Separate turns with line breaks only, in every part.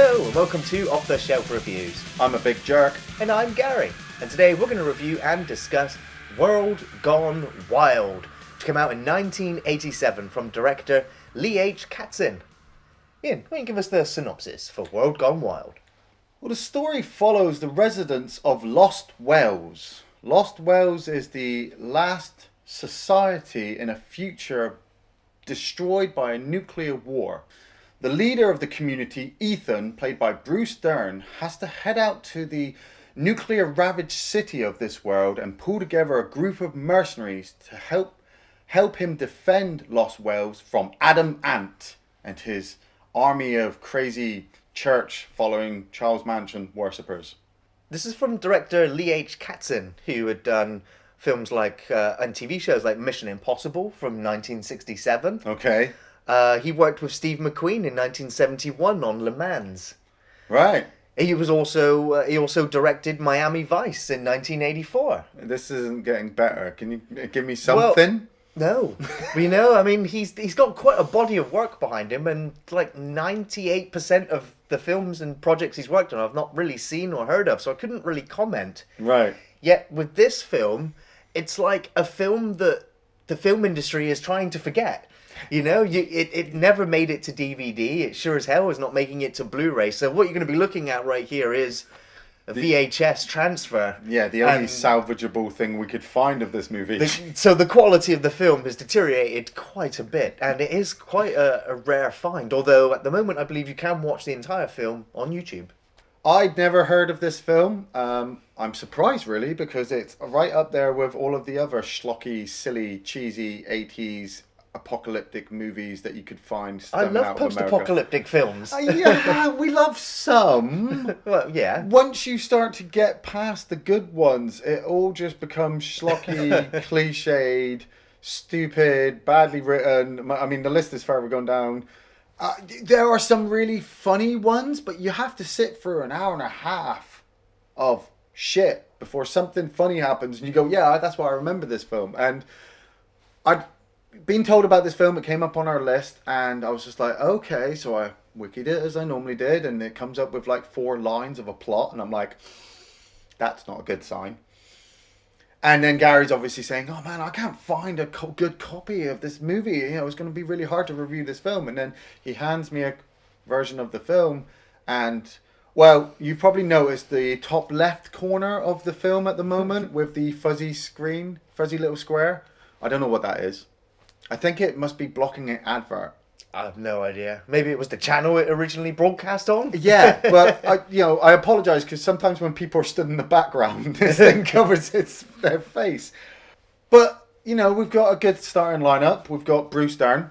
Hello and welcome to Off the Shelf Reviews.
I'm a big jerk.
And I'm Gary. And today we're going to review and discuss World Gone Wild, which came out in 1987 from director Katzin. Iain, why don't you give us the synopsis for World Gone Wild?
Well, the story follows the residents of Lost Wales. Lost Wales is the last society in a future destroyed by a nuclear war. The leader of the community, Iain, played by Dern, has to head out to the nuclear-ravaged city of this world and pull together a group of mercenaries to help him defend Lost Wales from Adam Ant and his army of crazy church-following Charles Manson worshippers.
This is from director Katzin, who had done films like and TV shows like Mission Impossible from 1967.
Okay.
He worked with Steve McQueen in 1971 on Le Mans.
Right.
He also directed Miami Vice in 1984.
This isn't getting better. Can you give me something?
Well, no. I mean, he's got quite a body of work behind him, and like 98% of the films and projects he's worked on I've not really seen or heard of, so I couldn't really comment.
Right.
Yet with this film, it's like a film that the film industry is trying to forget. You know, it never made it to DVD. It sure as hell is not making it to Blu-ray. So what you're going to be looking at right here is a VHS transfer.
Yeah, the only salvageable thing we could find of this movie.
So the quality of the film has deteriorated quite a bit, and it is quite a rare find. Although at the moment, I believe you can watch the entire film on YouTube.
I'd never heard of this film. I'm surprised, really, because it's right up there with all of the other schlocky, silly, cheesy 80s apocalyptic movies that you could find stemming out of America. I love
post-apocalyptic films.
Yeah, we love some.
Well, yeah.
Once you start to get past the good ones, it all just becomes schlocky, cliched, stupid, badly written. I mean, the list is further going down. There are some really funny ones, but you have to sit through an hour and a half of shit before something funny happens, and you go, yeah, that's why I remember this film. And I'd been told about this film. It came up on our list, and I was just like, okay. So I wikied it as I normally did, and it comes up with like 4 lines of a plot, and I'm like, that's not a good sign. And then Gary's obviously saying, oh man, I can't find a good copy of this movie. You know, it's going to be really hard to review this film. And then he hands me a version of the film, and well, you probably noticed the top left corner of the film at the moment with the fuzzy screen, fuzzy little square. I don't know what that is. I think it must be blocking an advert.
I have no idea. Maybe it was the channel it originally broadcast on?
Yeah, but I apologise, because sometimes when people are stood in the background, this thing covers their face. But, you know, we've got a good starting lineup. We've got Dern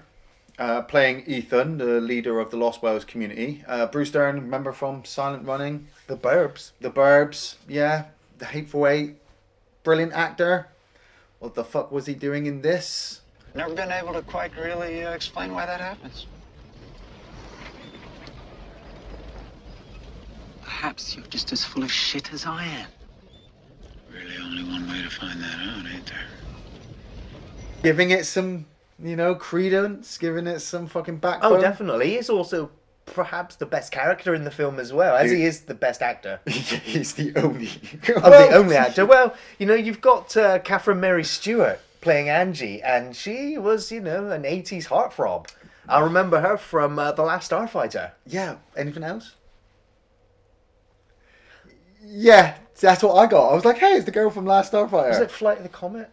playing Iain, the leader of the Lost Wales community. Dern, remember from Silent Running?
The Burbs,
yeah. The Hateful Eight. Brilliant actor. What the fuck was he doing in this?
Never been able to quite really explain why that happens. Perhaps you're just as full of shit as I am. Really only one way to find that out, ain't there?
Giving it some, credence, giving it some fucking backbone.
Oh, definitely. He's also perhaps the best character in the film as well, as he is the best actor.
He's the only...
the only actor. Well, you've got Catherine Mary Stewart playing Angie, and she was, an 80s heartthrob. I remember her from The Last Starfighter.
Yeah. Anything else? Yeah, that's what I got. I was like, hey, it's the girl from Last Starfighter.
Was it Flight of the Comet?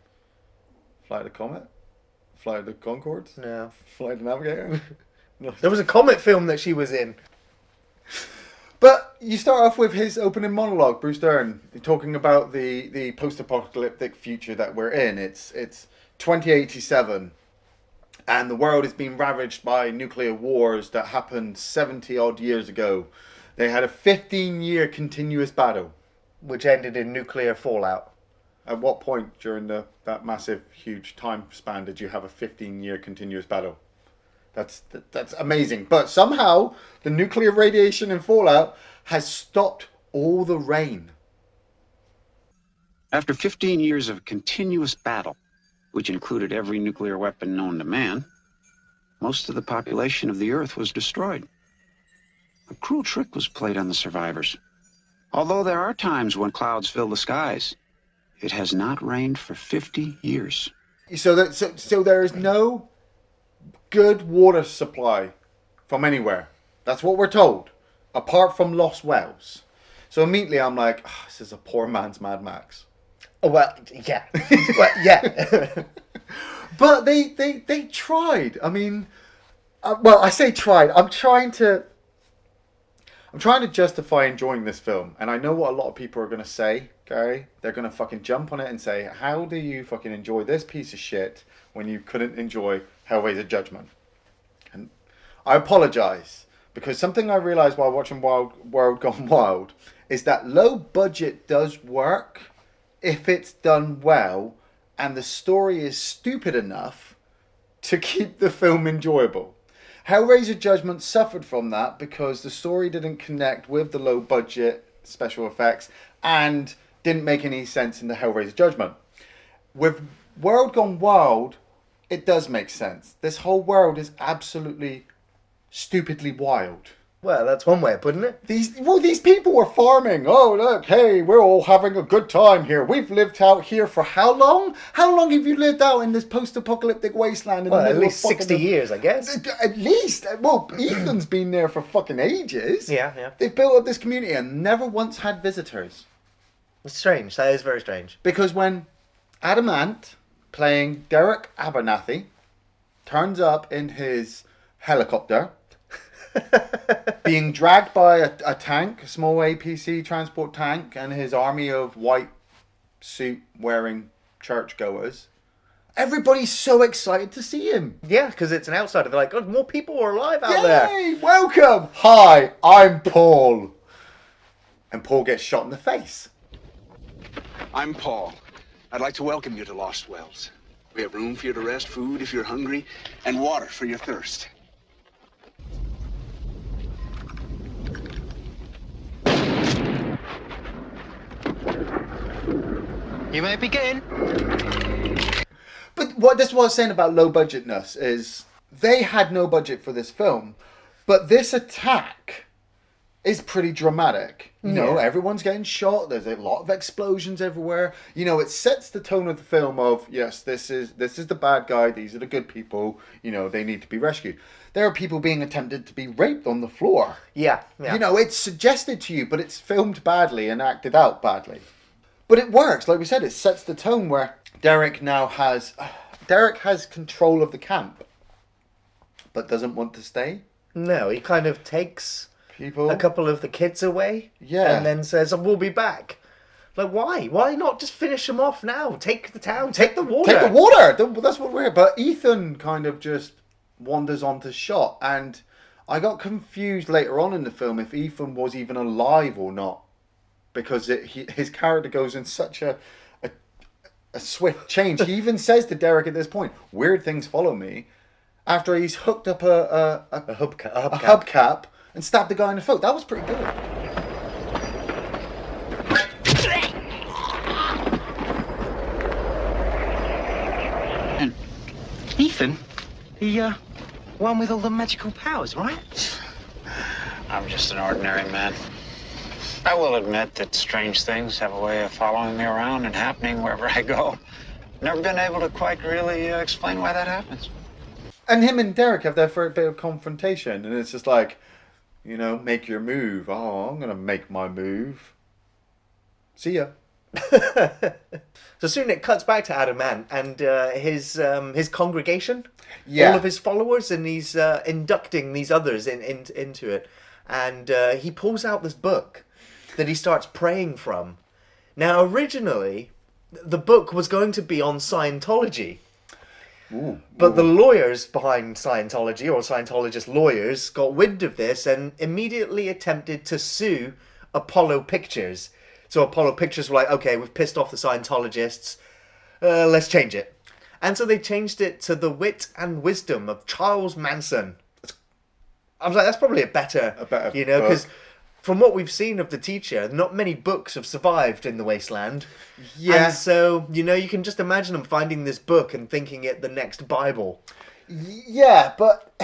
Flight of the Comet? Flight of the Conchords?
No.
Flight of the Navigator? No.
There was a Comet film that she was in.
But you start off with his opening monologue, Dern, talking about the post-apocalyptic future that we're in. It's 2087, and the world is being ravaged by nuclear wars that happened 70-odd years ago. They had a 15-year continuous battle.
Which ended in nuclear fallout.
At what point during that massive, huge time span did you have a 15-year continuous battle? That's amazing. But somehow, the nuclear radiation and fallout has stopped all the rain.
After 15 years of continuous battle, which included every nuclear weapon known to man, most of the population of the Earth was destroyed. A cruel trick was played on the survivors. Although there are times when clouds fill the skies, it has not rained for 50 years.
So there is no good water supply from anywhere. That's what we're told, apart from lost wells. So immediately I'm like, oh, this is a poor man's Mad Max.
Oh, well, yeah. Well, yeah.
But they tried. I mean, well, I say tried. I'm trying to justify enjoying this film. And I know what a lot of people are going to say, Gary. They're going to fucking jump on it and say, how do you fucking enjoy this piece of shit when you couldn't enjoy Hellraiser Judgment? And I apologize, because something I realized while watching World Gone Wild is that low budget does work if it's done well and the story is stupid enough to keep the film enjoyable. Hellraiser Judgment suffered from that because the story didn't connect with the low budget special effects and didn't make any sense in the Hellraiser Judgment. With World Gone Wild, it does make sense. This whole world is absolutely stupidly wild.
Well, that's one way of putting it.
These people were farming. Oh, look, hey, we're all having a good time here. We've lived out here for how long? How long have you lived out in this post-apocalyptic wasteland?
Well, at least 60 years, I guess.
At least. Well, Ethan's been there for fucking ages.
Yeah.
They've built up this community and never once had visitors.
It's strange. That is very strange.
Because when Adam Ant, playing Derek Abernathy, turns up in his helicopter, being dragged by a tank, a small APC transport tank, and his army of white suit wearing churchgoers, everybody's so excited to see him.
Yeah, because it's an outsider. They're like, God, more people are alive out there.
Yay! Welcome! Hi, I'm Paul. And Paul gets shot in the face.
I'm Paul. I'd like to welcome you to Lost Wells. We have room for you to rest, food if you're hungry, and water for your thirst.
You may begin.
But what I was saying about low budgetness is they had no budget for this film, but this attack is pretty dramatic. You know, everyone's getting shot. There's a lot of explosions everywhere. You know, it sets the tone of the film of, yes, this is the bad guy. These are the good people. You know, they need to be rescued. There are people being attempted to be raped on the floor.
Yeah.
You know, it's suggested to you, but it's filmed badly and acted out badly. But it works. Like we said, it sets the tone where Derek has control of the camp, but doesn't want to stay.
No, he kind of takes
People.
a couple of the kids away.
Yeah.
And then says, we'll be back. Like, why? Why not just finish them off now? Take the town. Take the water.
Take the water. That's what we're. But Ethan kind of just wanders onto shot, and I got confused later on in the film if Ethan was even alive or not, because his character goes in such a swift change. He even says to Derek at this point, "Weird things follow me," after he's hooked up a hubcap and stabbed the guy in the throat. That was pretty good.
And Ethan, the one with all the magical powers, right?
I'm just an ordinary man. I will admit that strange things have a way of following me around and happening wherever I go. Never been able to quite really explain why that happens.
And him and Derek have their first bit of confrontation, and it's just like, you know, make your move. Oh, I'm gonna make my move. See ya.
So soon it cuts back to Adam Ant and his congregation,
Yeah.
all of his followers, and he's inducting these others into it. And he pulls out this book that he starts praying from. Now, originally, the book was going to be on Scientology. But the lawyers behind Scientology, or Scientologist lawyers, got wind of this and immediately attempted to sue Apollo Pictures. So Apollo Pictures were like, okay, we've pissed off the Scientologists, let's change it. And so they changed it to The Wit and Wisdom of Charles Manson. I was like, that's probably a better you know, because from what we've seen of the teacher, not many books have survived in the wasteland.
Yeah.
And so, you know, you can just imagine them finding this book and thinking it the next Bible.
Yeah, but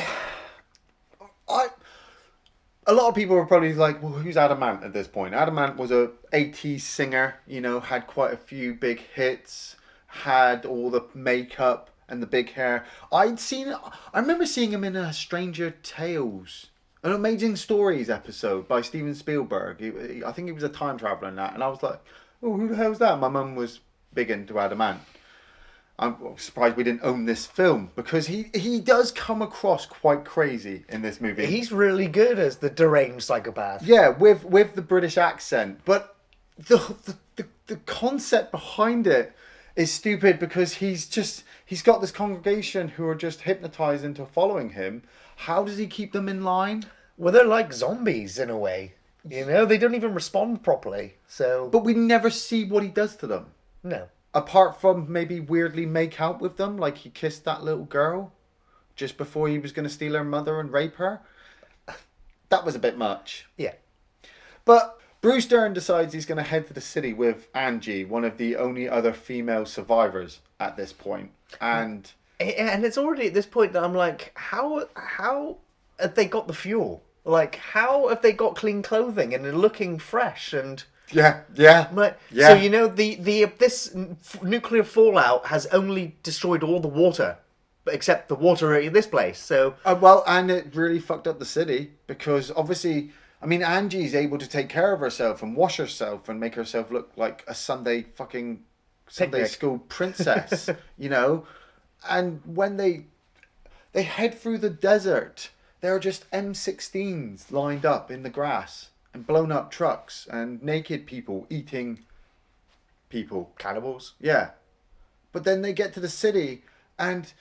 A lot of people were probably like, well, who's Adamant at this point? Adamant was a 80s singer, you know, had quite a few big hits, had all the makeup and the big hair. I remember seeing him in a Stranger Tales, an Amazing Stories episode by Steven Spielberg. I think he was a time traveler in that. And I was like, oh, who the hell's that? My mum was big into Adamant. I'm surprised we didn't own this film because he does come across quite crazy in this movie.
He's really good as the deranged psychopath.
Yeah, with the British accent, but the concept behind it is stupid because he's got this congregation who are just hypnotized into following him. How does he keep them in line?
Well, they're like zombies in a way. You know, they don't even respond properly. So,
But we never see what he does to them.
no.
Apart from maybe weirdly make out with them, like he kissed that little girl just before he was going to steal her mother and rape her. That was a bit much.
Yeah.
But Bruce Dern decides he's going to head to the city with Angie, one of the only other female survivors at this point. And
it's already at this point that I'm like, how have they got the fuel? Like, how have they got clean clothing and they're looking fresh and...
yeah.
Right.
Yeah.
So you know this nuclear fallout has only destroyed all the water, except the water in this place. So
Well, and it really fucked up the city because obviously, I mean, Angie's able to take care of herself and wash herself and make herself look like a Sunday
Picnic.
school princess, you know. And when they head through the desert, there are just M16s lined up in the grass. And blown up trucks and naked people eating people.
cannibals.
Yeah. But then they get to the city and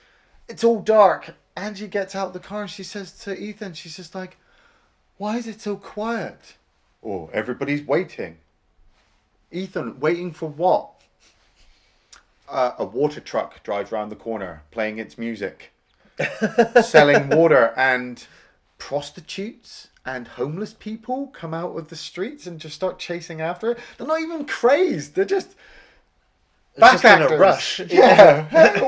it's all dark. Angie gets out of the car and she says to Ethan, she's just like, why is it so quiet? Oh, everybody's waiting. Ethan, waiting for what? A water truck drives around the corner playing its music. Selling water, and prostitutes and homeless people come out of the streets and just start chasing after it. They're not even crazed. They're just back
just in a
actors.
rush.
Yeah. Hey,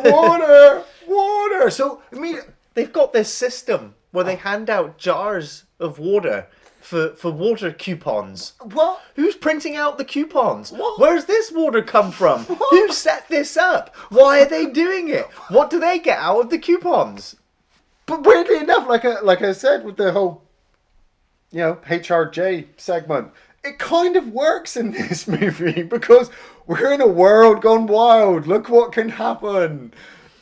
water. So, I mean,
They've got this system where they hand out jars of water for water coupons.
what?
Who's printing out the coupons?
What?
Where's this water come from? Who set this up? Why are they doing it? What do they get out of the coupons?
But weirdly enough, like I said, with the whole, you know, HRJ segment, it kind of works in this movie because we're in a world gone wild. Look what can happen.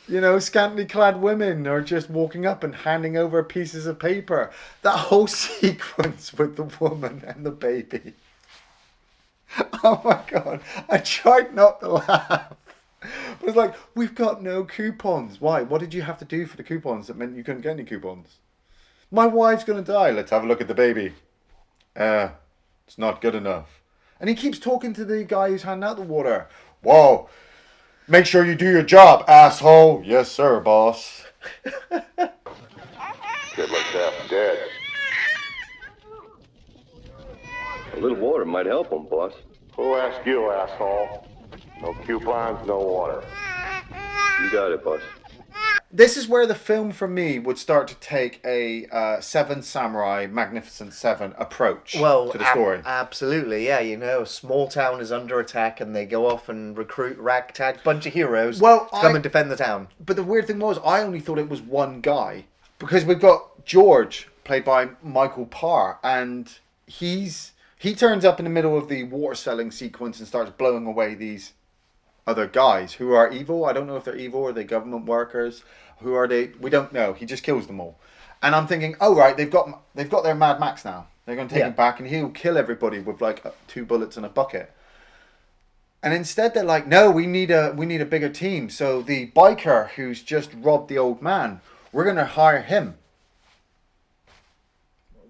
You know, scantily clad women are just walking up and handing over pieces of paper. That whole sequence with the woman and the baby. Oh my God. I tried not to laugh. But it's like, we've got no coupons. Why? What did you have to do for the coupons that meant you couldn't get any coupons? My wife's going to die. Let's have a look at the baby. It's not good enough. And he keeps talking to the guy who's handing out the water. Whoa. Make sure you do your job, asshole. Yes, sir, boss.
Kid like that, dead.
A little water might help him, boss.
Who asked you, asshole? No coupons, no water.
You got it, boss.
This is where the film, for me, would start to take a Seven Samurai, Magnificent Seven approach to the story.
Absolutely, yeah. You know, a small town is under attack and they go off and recruit ragtag bunch of heroes to come and defend the town.
But the weird thing was, I only thought it was one guy. Because we've got George, played by Michael Parr, and he turns up in the middle of the water selling sequence and starts blowing away these other guys who are evil. I don't know if they're evil or they're government workers. Who are they? We don't know. He just kills them all. And I'm thinking, oh right, they've got their Mad Max now. They're going to take him back and he'll kill everybody with like 2 bullets in a bucket. And instead they're like, no, we need a bigger team. So the biker who's just robbed the old man, we're going to hire him.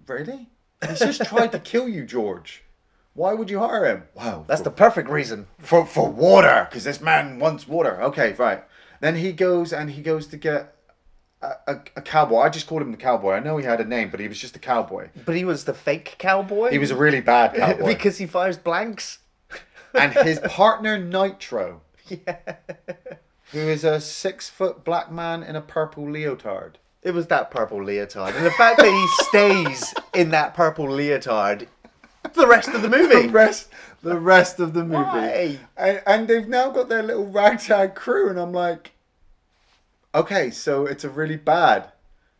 Really? He's just tried to kill you, George. Why would you hire him? Wow.
That's the perfect reason.
For water, because this man wants water. Okay, right. Then he goes to get a cowboy. I just called him the cowboy. I know he had a name, but he was just a cowboy.
But he was the fake cowboy?
He was a really bad cowboy.
Because he fires blanks?
And his partner, Nitro, who is a 6-foot black man in a purple leotard.
It was that purple leotard. And the fact that he stays in that purple leotard the rest of the movie.
The rest of the movie.
Why?
And they've now got their little ragtag crew, and I'm like, okay, so it's a really bad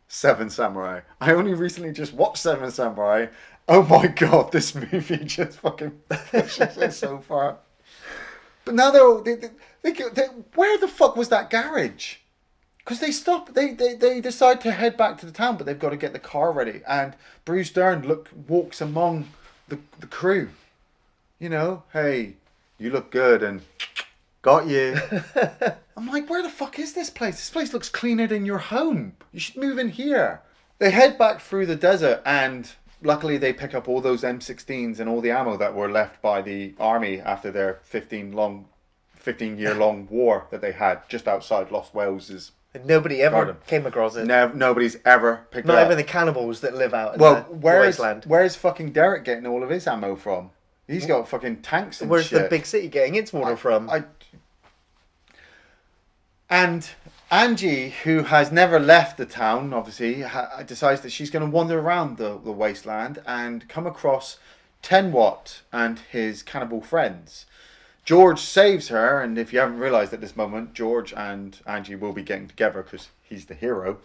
Seven Samurai. I only recently just watched Seven Samurai. Oh my god, this movie just fucking pushes it so far. But now they where the fuck was that garage? Because they stop, they decide to head back to the town, but they've got to get the car ready. And Bruce Dern walks among the crew. You know, hey, you look good and got you. I'm like, where the fuck is this place? This place looks cleaner than your home. You should move in here. They head back through the desert, and luckily they pick up all those M16s and all the ammo that were left by the army after their 15-year-long war that they had just outside Lost Wales'.
Nobody ever came across it.
Nobody's ever picked it up.
Not even the cannibals that live out in the wasteland.
Where's fucking Derek getting all of his ammo from? He's got fucking tanks and
Where's
shit.
the big city getting its water from?
And Angie, who has never left the town, obviously, decides that she's going to wander around the wasteland and come across 10 Watt and his cannibal friends. George saves her, and if you haven't realised at this moment, George and Angie will be getting together because he's the hero.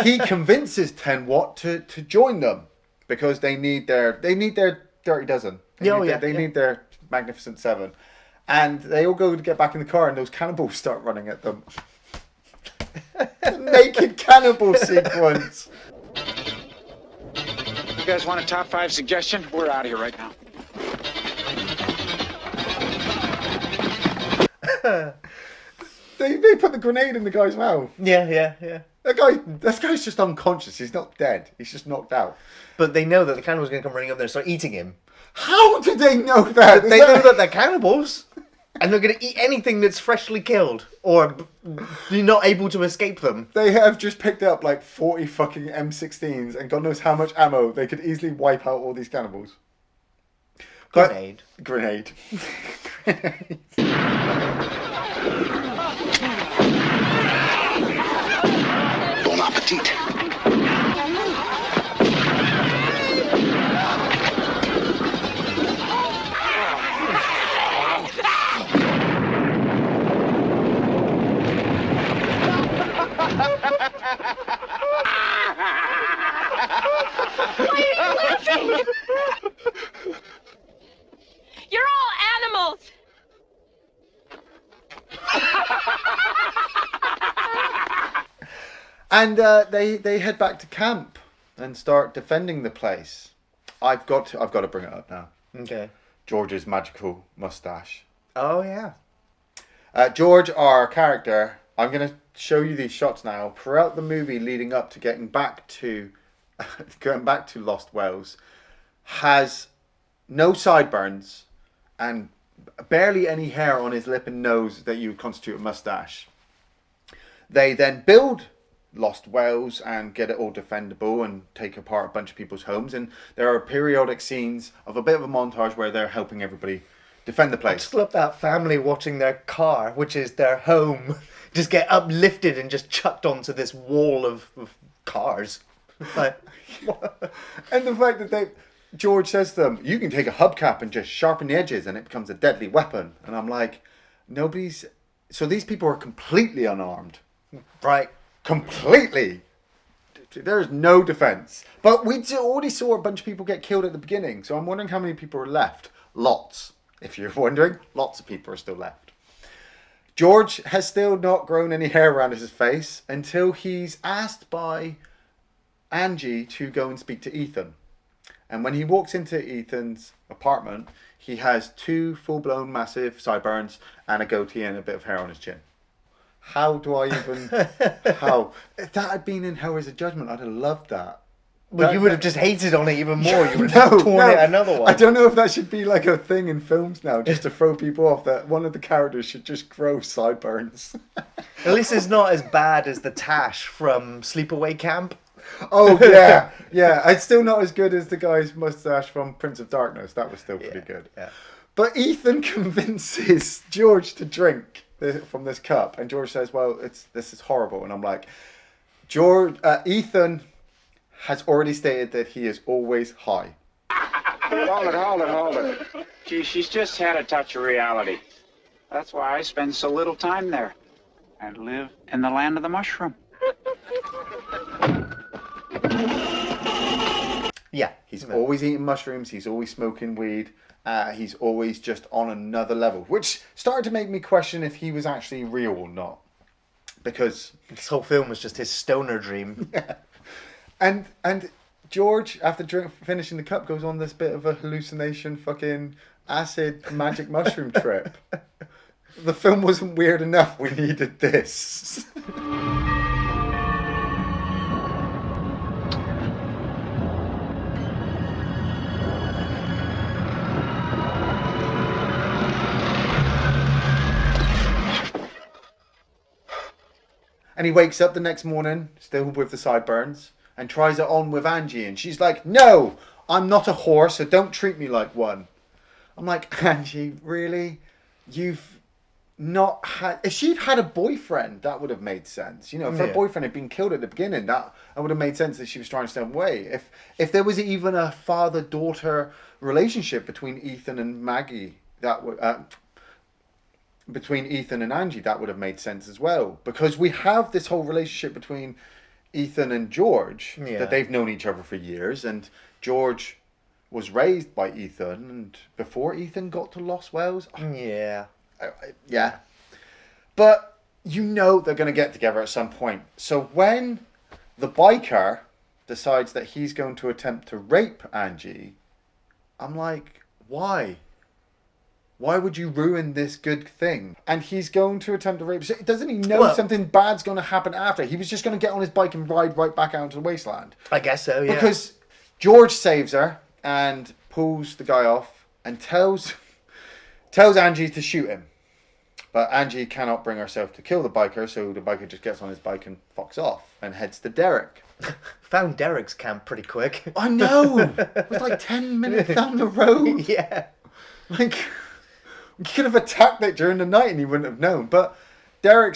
He convinces 10 Watt to join them because they need their Dirty Dozen. They need their Magnificent Seven. And they all go to get back in the car, and those cannibals start running at them. Naked cannibal sequence.
You guys want a top 5 suggestion? We're out of here right now.
They put the grenade in the guy's mouth.
Yeah.
That guy's just unconscious. He's not dead. He's just knocked out.
But they know that the cannibal's going to come running up there and start eating him.
How did they know that?
They know that they're cannibals, and they're going to eat anything that's freshly killed, or you're not able to escape them.
They have just picked up like 40 fucking M16s, and God knows how much ammo. They could easily wipe out all these cannibals.
Grenade.
Bon appetit.
You're all animals!
And they head back to camp and start defending the place. I've got to bring it up now.
Okay.
George's magical mustache.
Oh, yeah.
George, our character, I'm going to show you these shots now. Throughout the movie leading up to going back to Lost Wales, has no sideburns and barely any hair on his lip and nose that you would constitute a mustache. They then build Lost Wales and get it all defendable and take apart a bunch of people's homes, and there are periodic scenes of a bit of a montage where they're helping everybody defend the place.
I just love that family watching their car, which is their home, just get uplifted and just chucked onto this wall of cars. Like,
and the fact that George says to them, you can take a hubcap and just sharpen the edges and it becomes a deadly weapon. And I'm like, so these people are completely unarmed.
Right.
Completely. There's no defense. But we already saw a bunch of people get killed at the beginning. So I'm wondering how many people are left. Lots. If you're wondering, lots of people are still left. George has still not grown any hair around his face until he's asked by Angie to go and speak to Ethan. And when he walks into Ethan's apartment, he has 2 full-blown massive sideburns and a goatee and a bit of hair on his chin. How do I even... How? If that had been in Hellraiser Judgment, I'd have loved that.
Well, you would have just hated on it even more. You would have torn it another one.
I don't know if that should be like a thing in films now, just to throw people off, that one of the characters should just grow sideburns.
At least it's not as bad as the Tash from Sleepaway Camp.
Oh, yeah. Yeah, it's still not as good as the guy's mustache from Prince of Darkness. That was still pretty good.
Yeah.
But Ethan convinces George to drink from this cup. And George says, well, this is horrible. And I'm like, Ethan has already stated that he is always high.
Hold it. She's just had a touch of reality. That's why I spend so little time there. I live in the land of the mushroom.
Yeah.
He's always eating mushrooms. He's always smoking weed. He's always just on another level, which started to make me question if he was actually real or not. Because
this whole film was just his stoner dream.
Yeah. And George, after finishing the cup, goes on this bit of a hallucination, fucking acid magic mushroom trip. The film wasn't weird enough. We needed this. And he wakes up the next morning, still with the sideburns, and tries it on with Angie. And she's like, no, I'm not a whore, so don't treat me like one. I'm like, Angie, really? You've not had... If she'd had a boyfriend, that would have made sense. You know, if her boyfriend had been killed at the beginning, that would have made sense that she was trying to stay away. If there was even a father-daughter relationship between Ethan and Maggie, that would... between Ethan and Angie, that would have made sense as well. Because we have this whole relationship between Ethan and George, that they've known each other for years, and George was raised by Ethan, and before Ethan got to Lost Wells.
Yeah.
Yeah. But you know they're going to get together at some point. So when the biker decides that he's going to attempt to rape Angie, I'm like, why? Why would you ruin this good thing? And he's going to attempt to rape. Doesn't he know something bad's going to happen after? He was just going to get on his bike and ride right back out into the wasteland.
I guess so, yeah.
Because George saves her and pulls the guy off and tells Angie to shoot him. But Angie cannot bring herself to kill the biker, so the biker just gets on his bike and fucks off and heads to Derek.
Found Derek's camp pretty quick.
I know! It was like 10 minutes down the road.
Yeah.
Like... We could have attacked it during the night and he wouldn't have known. But Derek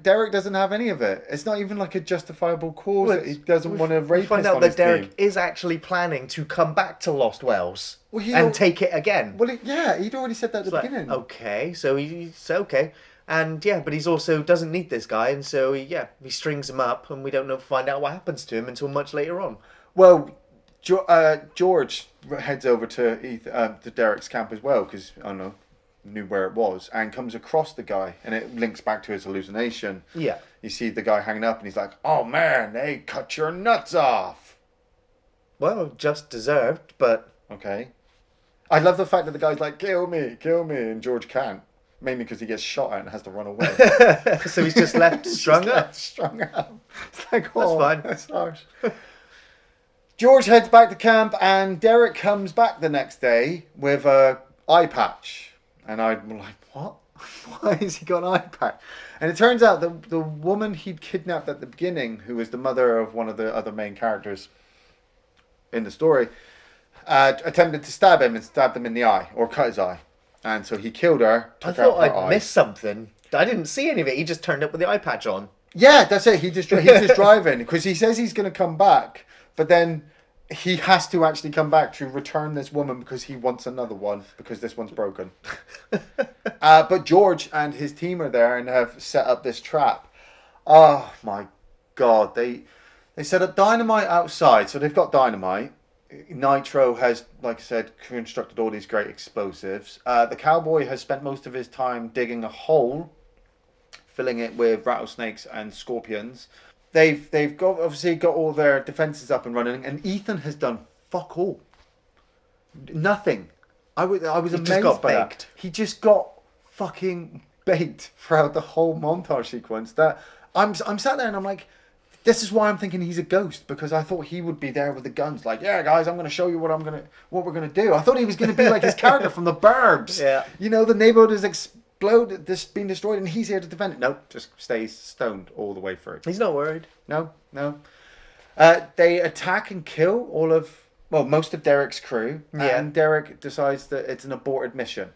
doesn't have any of it. It's not even like a justifiable cause that he doesn't want to rape. We
find out that Derek is actually planning to come back to Lost Wells and take it again.
Well, he'd already said that at the beginning.
Okay, so he's okay. And yeah, but he's also doesn't need this guy, and so he strings him up, and we don't find out what happens to him until much later on.
Well, George heads over to Derek's camp as well because knew where it was and comes across the guy, and it links back to his hallucination. Yeah, you see the guy hanging up, and he's like, "Oh man, they cut your nuts off."
Well, just deserved, but
okay. I love the fact that the guy's like, "Kill me," and George can't, mainly because he gets shot at and has to run away.
So he's just left strung up.
It's like, oh, that's fine. That's harsh. George heads back to camp, and Derek comes back the next day with a eye patch. And I'm like, what? Why has he got an eye patch? And it turns out the woman he'd kidnapped at the beginning, who was the mother of one of the other main characters in the story, attempted to stab him and stabbed him in the eye, or cut his eye. And so he killed her, took out her eye. I thought I'd
missed something. I didn't see any of it. He just turned up with the eye patch on.
Yeah, that's it. He's just driving, because he says he's going to come back. But then he has to actually come back to return this woman because he wants another one because this one's broken. But George and his team are there and have set up this trap. Oh my God. They set up dynamite outside. So they've got dynamite. Nitro has, like I said, constructed all these great explosives. The cowboy has spent most of his time digging a hole, filling it with rattlesnakes and scorpions. They've obviously got all their defenses up and running, and Ethan has done fuck all. Nothing. I was amazed by that. He just got fucking baked throughout the whole montage sequence. That I'm sat there and I'm like, this is why I'm thinking he's a ghost, because I thought he would be there with the guns, like, yeah, guys, I'm going to show you what we're going to do. I thought he was going to be like his character from The Burbs. Yeah. You know, the neighborhood is exploded, this being destroyed, and he's here to defend it. No, just stays stoned all the way through.
He's not worried.
No. They attack and kill most of Derek's crew, and Derek decides that it's an aborted mission.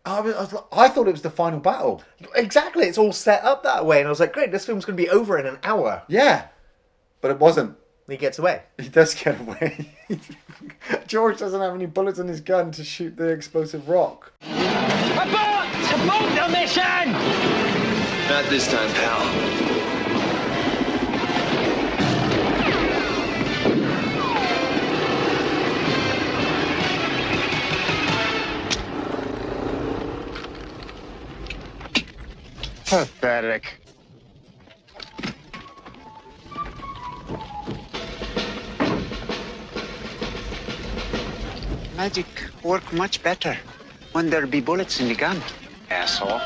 I thought it was the final battle.
Exactly, it's all set up that way, and I was like, great, this film's going to be over in an hour.
Yeah, but it wasn't.
He gets away.
He does get away. George doesn't have any bullets in his gun to shoot the explosive rock.
Abort! Abort the mission!
Not this time, pal.
Pathetic. Magic work much better when there be bullets in the gun, asshole.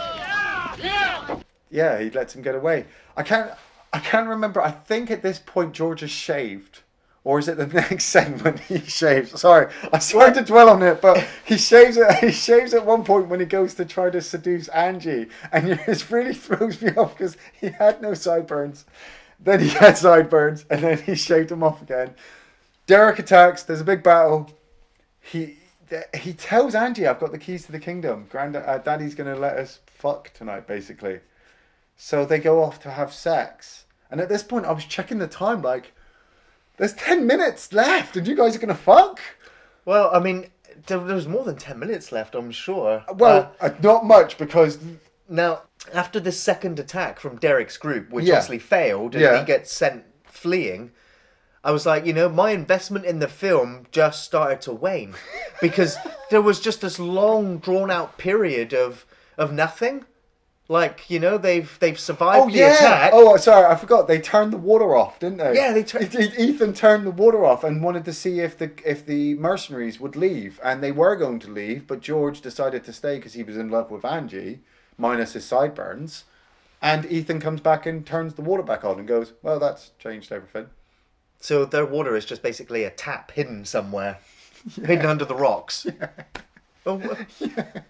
Yeah, he lets him get away. I can't remember. I think at this point George is shaved. Or is it the next segment he shaves? Sorry, I started to dwell on it, but he shaves it. He shaves at one point when he goes to try to seduce Angie, and it really throws me off because he had no sideburns. Then he had sideburns, and then he shaved them off again. Derek attacks. There's a big battle. He tells Angie, "I've got the keys to the kingdom. Daddy's gonna let us fuck tonight, basically." So they go off to have sex, and at this point, I was checking the time, like. There's 10 minutes left, and you guys are going to fuck?
Well, I mean, there was more than 10 minutes left, I'm sure.
Well, not much, because...
Now, after the second attack from Derek's group, which obviously failed, and he gets sent fleeing, I was like, my investment in the film just started to wane. Because there was just this long, drawn-out period of nothing. Like, they've survived the attack.
Oh, sorry, I forgot. They turned the water off, didn't they?
Yeah,
Ethan turned the water off and wanted to see if the mercenaries would leave. And they were going to leave, but George decided to stay because he was in love with Angie, minus his sideburns. And Ethan comes back and turns the water back on and goes, well, that's changed everything.
So their water is just basically a tap hidden somewhere. Hidden under the rocks.
Yeah.
Oh,
yeah.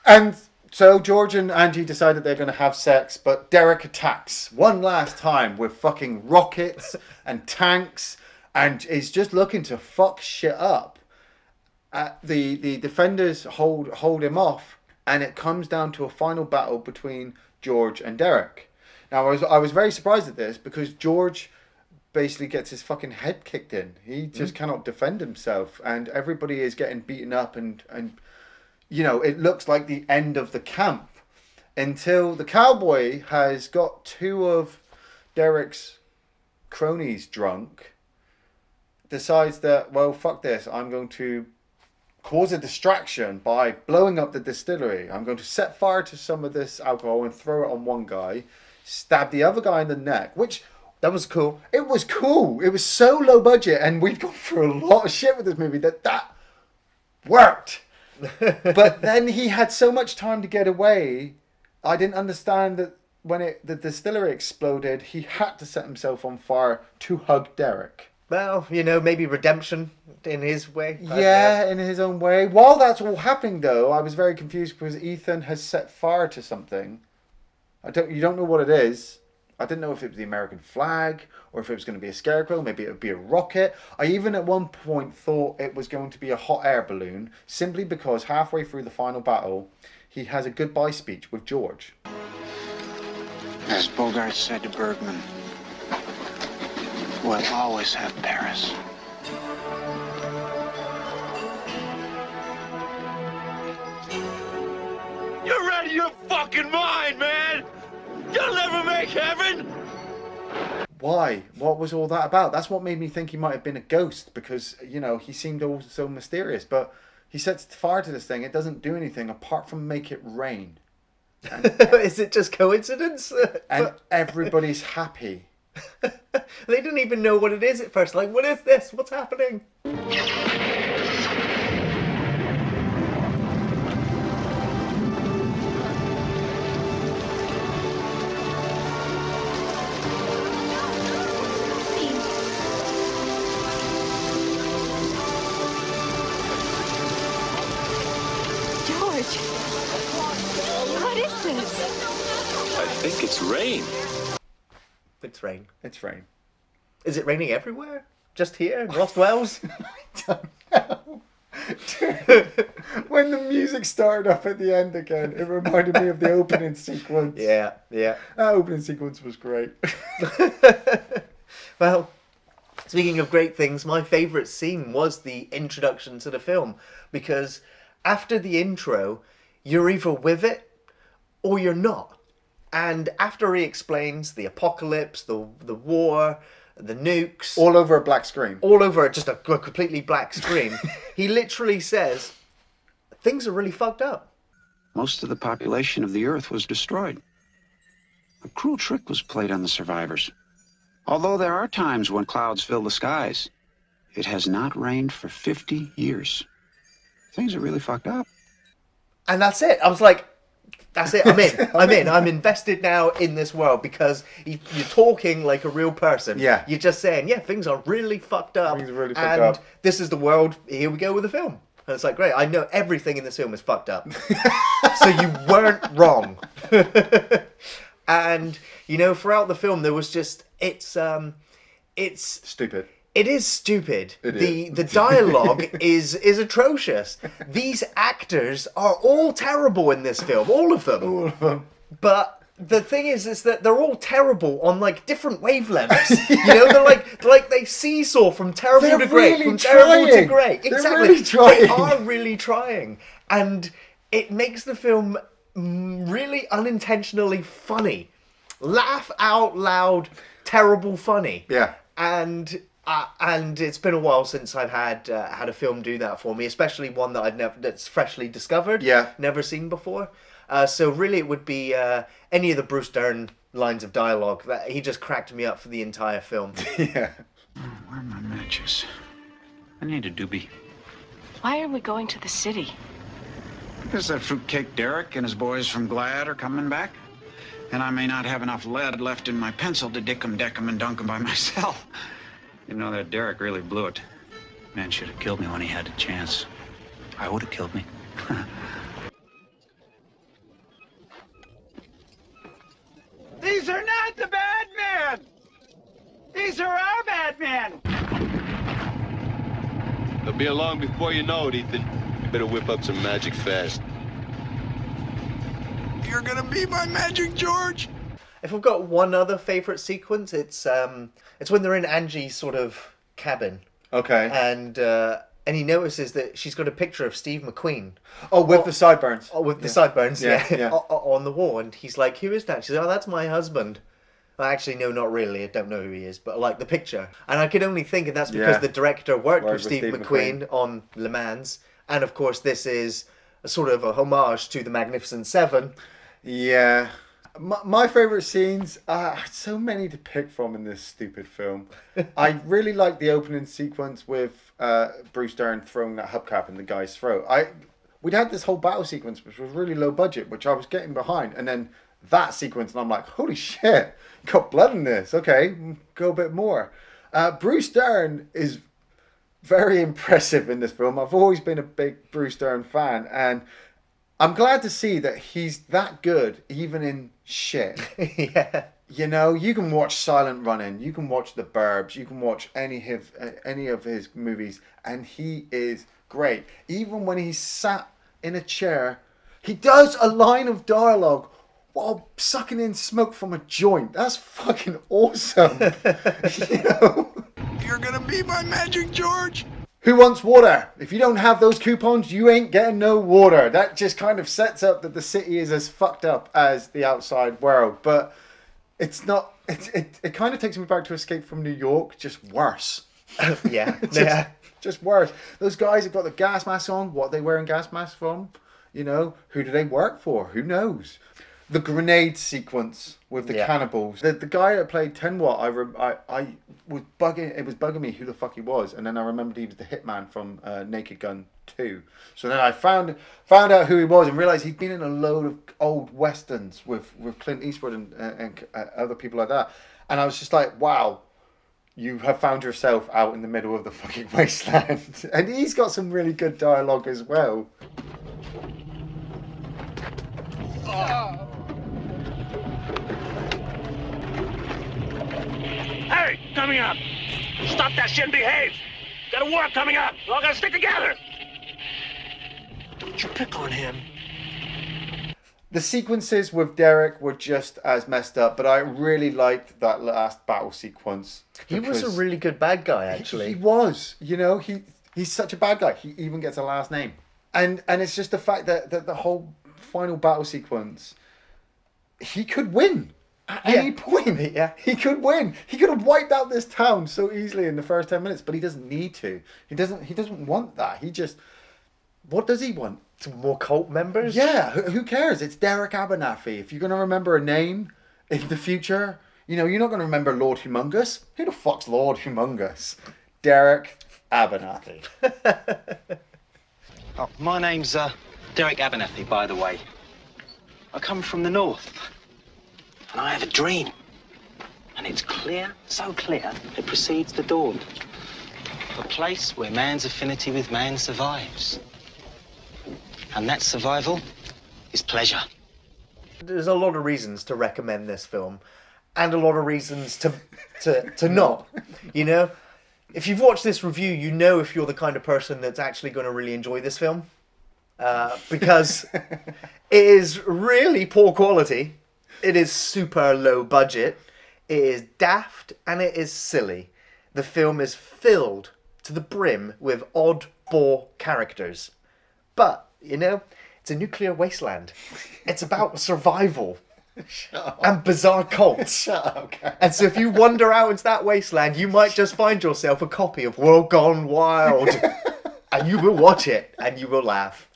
And so George and Angie decided they're going to have sex, but Derek attacks one last time with fucking rockets and tanks, and is just looking to fuck shit up. The defenders hold him off, and it comes down to a final battle between George and Derek. Now, I was very surprised at this, because George basically gets his fucking head kicked in. He just cannot defend himself, and everybody is getting beaten up, and it looks like the end of the camp until the cowboy has got two of Derek's cronies drunk, decides that, well, fuck this, I'm going to cause a distraction by blowing up the distillery. I'm going to set fire to some of this alcohol and throw it on one guy, stab the other guy in the neck, which...
That was cool.
It was cool. It was so low budget, and we've gone through a lot of shit with this movie that worked. But then he had so much time to get away. I didn't understand that when the distillery exploded, he had to set himself on fire to hug Derek.
Well, maybe redemption in his way.
Yeah, in his own way. While that's all happening, though, I was very confused because Ethan has set fire to something. You don't know what it is. I didn't know if it was the American flag or if it was going to be a scarecrow. Maybe it would be a rocket. I even at one point thought it was going to be a hot air balloon, simply because halfway through the final battle, he has a goodbye speech with George.
As Bogart said to Bergman, we'll always have Paris.
You're out of your fucking mind, man! You'll never make heaven!
Why? What was all that about? That's what made me think he might have been a ghost, because, he seemed all so mysterious. But he sets fire to this thing. It doesn't do anything apart from make it rain.
Is it just coincidence?
And everybody's happy.
They didn't even know what it is at first. Like, what is this? What's happening?
What is this?
I think it's rain.
It's rain.
It's rain.
Is it raining everywhere? Just here in Lost Wells?
I don't know. When the music started up at the end again, it reminded me of the opening sequence.
Yeah.
That opening sequence was great.
Well, speaking of great things, my favourite scene was the introduction to the film, because after the intro, you're either with it or you're not. And after he explains the apocalypse, the war, the nukes...
All over a black screen.
All over just a completely black screen. He literally says, things are really fucked up.
Most of the population of the Earth was destroyed. A cruel trick was played on the survivors. Although there are times when clouds fill the skies, it has not rained for 50 years. Things are really fucked up.
And that's it. I was like, that's it. I'm in. I'm invested now in this world, because you're talking like a real person.
Yeah.
You're just saying, yeah, things are really fucked up.
Things are really fucked up.
And this is the world. Here we go with the film. And it's like, great. I know everything in this film is fucked up. So you weren't wrong. And, you know, throughout the film, there was just, it's
stupid.
It is stupid.
It
The dialogue is atrocious. These actors are all terrible in this film, all of them.
All of them.
But the thing is that they're all terrible on like different wavelengths. You know, they're like they seesaw from terrible
They're
to great,
really
from terrible to
trying.
great.
They're
Exactly.
really trying.
They are really trying, and it makes the film really unintentionally funny. Laugh out loud, terrible funny.
Yeah.
And it's been a while since I've had a film do that for me, especially one that that's freshly discovered.
Yeah.
Never seen before. So really, it would be any of the Bruce Dern lines of dialogue. That he just cracked me up for the entire film.
Yeah.
Where are my matches? I need a doobie.
Why are we going to the city?
Because that fruitcake Derek and his boys from Glad are coming back. And I may not have enough lead left in my pencil to dick 'em, deck 'em, and dunk 'em by myself. You know, that Derek really blew it. Man should have killed me when he had a chance. I would have killed me.
These are not the bad men! These are our bad men!
They'll be along before you know it, Ethan. You better whip up some magic fast.
You're gonna be my magic George!
If I've got one other favourite sequence, it's when they're in Angie's sort of cabin.
Okay.
And he notices that she's got a picture of Steve McQueen.
Oh, with the sideburns.
Oh, with the sideburns,
Yeah.
on the wall. And he's like, who is that? She's like, oh, that's my husband. Well, actually, no, not really. I don't know who he is, but I like the picture. And I could only think, and that's because the director worked with Steve McQueen on Le Mans. And of course, this is a sort of a homage to the Magnificent Seven.
Yeah. My favourite scenes are so many to pick from in this stupid film. I really like the opening sequence with Bruce Dern throwing that hubcap in the guy's throat. We'd had this whole battle sequence which was really low budget, which I was getting behind, and then that sequence, and I'm like, holy shit, got blood in this. Okay, go a bit more. Bruce Dern is very impressive in this film. I've always been a big Bruce Dern fan, and I'm glad to see that he's that good, even in shit.
Yeah.
You know, you can watch Silent Running, you can watch The Burbs, you can watch any of his movies, and he is great. Even when he's sat in a chair, he does a line of dialogue while sucking in smoke from a joint. That's fucking awesome. You know?
You're gonna be my magic George!
Who wants water? If you don't have those coupons, you ain't getting no water. That just kind of sets up that the city is as fucked up as the outside world. But it's not. It kind of takes me back to Escape from New York, just worse.
Yeah.
Just worse. Those guys have got the gas masks on. What are they wearing gas masks from? You know, who do they work for? Who knows? The grenade sequence with the cannibals. The guy that played Tenwa, I was bugging. It was bugging me who the fuck he was, and then I remembered he was the hitman from Naked Gun 2. So then I found out who he was and realized he'd been in a load of old westerns with Clint Eastwood and other people like that. And I was just like, wow, you have found yourself out in the middle of the fucking wasteland. And he's got some really good dialogue as well.
Hey, coming up! Stop that shit and behave! Got a war coming up! We're all gotta stick together!
Don't you pick on him.
The sequences with Derek were just as messed up, but I really liked that last battle sequence.
He was a really good bad guy, actually.
He was. You know, he's such a bad guy. He even gets a last name. And it's just the fact that the whole final battle sequence, he could win. At any point, he could win. He could have wiped out this town so easily in the first 10 minutes, but he doesn't need to. He doesn't want that. He just... What does he want?
Some more cult members?
Yeah, who cares? It's Derek Abernathy. If you're going to remember a name in the future, you know, you're not going to remember Lord Humongous. Who the fuck's Lord Humongous? Derek Abernathy.
Oh, my name's Derek Abernathy, by the way. I come from the north, and I have a dream. And it's clear, so clear, it precedes the dawn. A place where man's affinity with man survives. And that survival is pleasure.
There's a lot of reasons to recommend this film, and a lot of reasons to not. You know, if you've watched this review, you know if you're the kind of person that's actually going to really enjoy this film, because it is really poor quality. It is super low budget. It is daft and it is silly. The film is filled to the brim with oddball characters, but you know, it's a nuclear wasteland. It's about survival and bizarre cults.
Shut up, Gary.
And so if you wander out into that wasteland, you might just find yourself a copy of World Gone Wild. And you will watch it and you will laugh.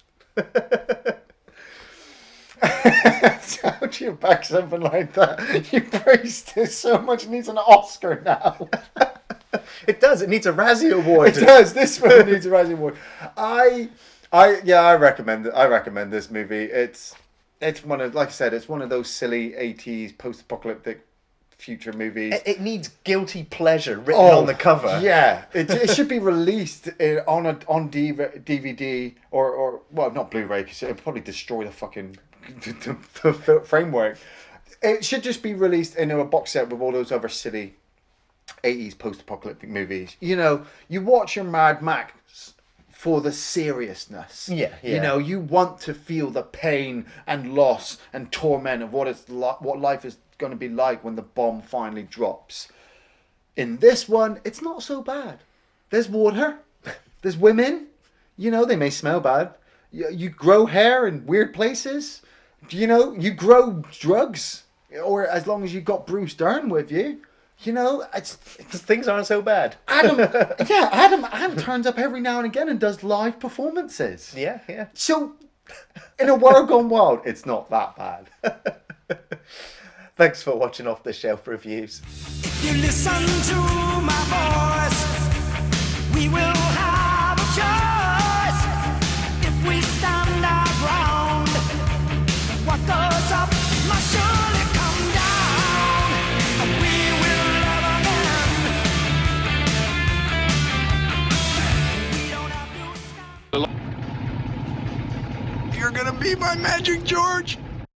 How do you back something like that? You praised it so much it needs an Oscar now.
It does. It needs a Razzie Award.
It does. This film needs a Razzie Award. I recommend this movie. It's one of, like I said, it's one of those silly 80s post-apocalyptic future movies.
It needs guilty pleasure written on the cover.
Yeah, it should be released on DVD or well, not Blu-ray because it'll probably destroy the fucking the framework. It should just be released in a box set with all those other silly 80s post-apocalyptic movies. You know, you watch your Mad Max for the seriousness.
Yeah.
You know, you want to feel the pain and loss and torment of what life is going to be like when the bomb finally drops. In this one, it's not so bad. There's water. There's women. You know, they may smell bad. You grow hair in weird places. You know, you grow drugs. Or as long as you've got Bruce Dern with you. You know, it's
things aren't so bad.
Adam turns up every now and again and does live performances.
Yeah.
So, in a world gone wild, it's not that bad.
Thanks for watching Off the Shelf Reviews.
If you listen to my voice, we will have a choice. If we stand our ground, what goes up must surely come down. And we will love again. We don't have to stand.
You're gonna be my Magic George?